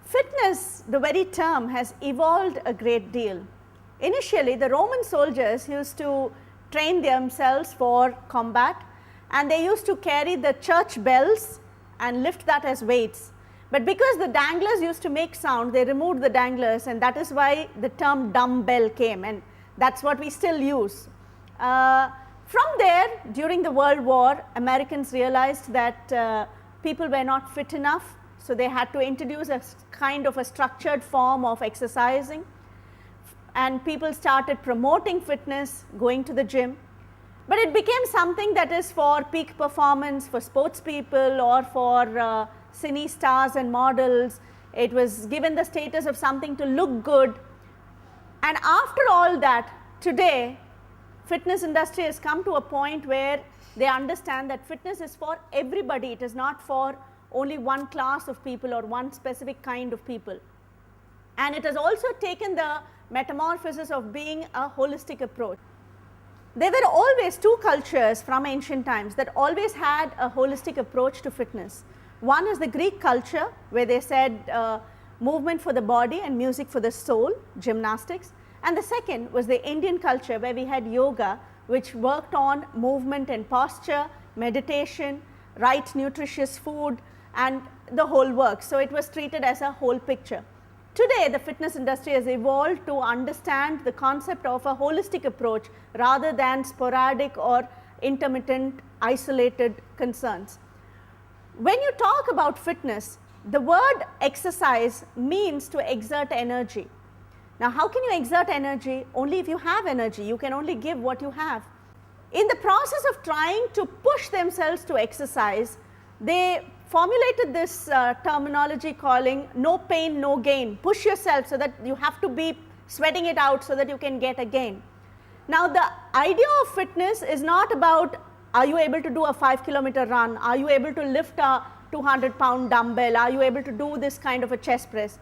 Fitness, the very term, has evolved a great deal. Initially, the Roman soldiers used to train themselves for combat, and they used to carry the church bells and lift that as weights. But because the danglers used to make sound, they removed the danglers, and that is why the term dumbbell came, and that's what we still use. From there, during the World War, Americans realized that people were not fit enough, so they had to introduce a kind of a structured form of exercising, and people started promoting fitness, going to the gym. But it became something that is for peak performance, for sports people, or for cine stars and models. It was given the status of something to look good. And after all that, today, fitness industry has come to a point where they understand that fitness is for everybody. It is not for only one class of people or one specific kind of people. And it has also taken the metamorphosis of being a holistic approach. There were always two cultures from ancient times that always had a holistic approach to fitness. One is the Greek culture, where they said movement for the body and music for the soul, gymnastics. And the second was the Indian culture, where we had yoga, which worked on movement and posture, meditation, right nutritious food, and the whole work. So it was treated as a whole picture. Today, the fitness industry has evolved to understand the concept of a holistic approach rather than sporadic or intermittent, isolated concerns. When you talk about fitness, the word exercise means to exert energy. Now, how can you exert energy? Only if you have energy. You can only give what you have. In the process of trying to push themselves to exercise, they formulated this terminology calling no pain, no gain. Push yourself so that you have to be sweating it out so that you can get a gain. Now, the idea of fitness is not about are you able to do a 5-kilometer run, are you able to lift a 200-pound dumbbell, are you able to do this kind of a chest press.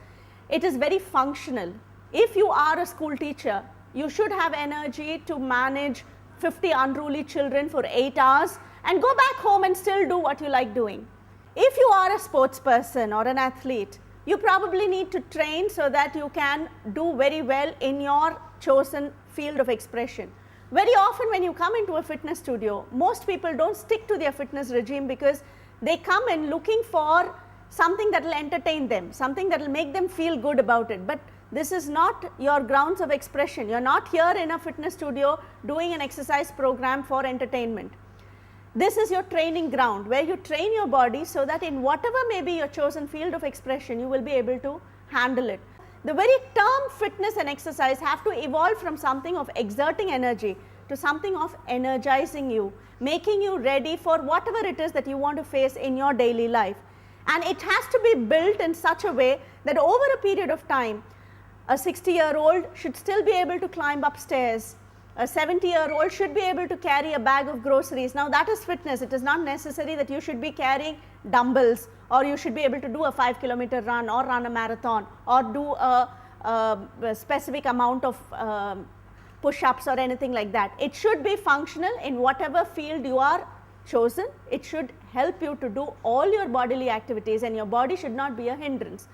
It is very functional. If you are a school teacher, you should have energy to manage 50 unruly children for 8 hours and go back home and still do what you like doing. If you are a sports person or an athlete, you probably need to train so that you can do very well in your chosen field of expression. Very often when you come into a fitness studio, most people don't stick to their fitness regime because they come in looking for something that will entertain them, something that will make them feel good about it. But this is not your grounds of expression. You're not here in a fitness studio doing an exercise program for entertainment. This is your training ground where you train your body so that in whatever may be your chosen field of expression, you will be able to handle it. The very term fitness and exercise have to evolve from something of exerting energy to something of energizing you, making you ready for whatever it is that you want to face in your daily life. And it has to be built in such a way that over a period of time, a 60-year-old should still be able to climb upstairs. A 70-year-old should be able to carry a bag of groceries. Now that is fitness. It is not necessary that you should be carrying dumbbells or you should be able to do a 5-kilometer run or run a marathon or do a specific amount of push-ups or anything like that. It should be functional in whatever field you are chosen. It should help you to do all your bodily activities and your body should not be a hindrance.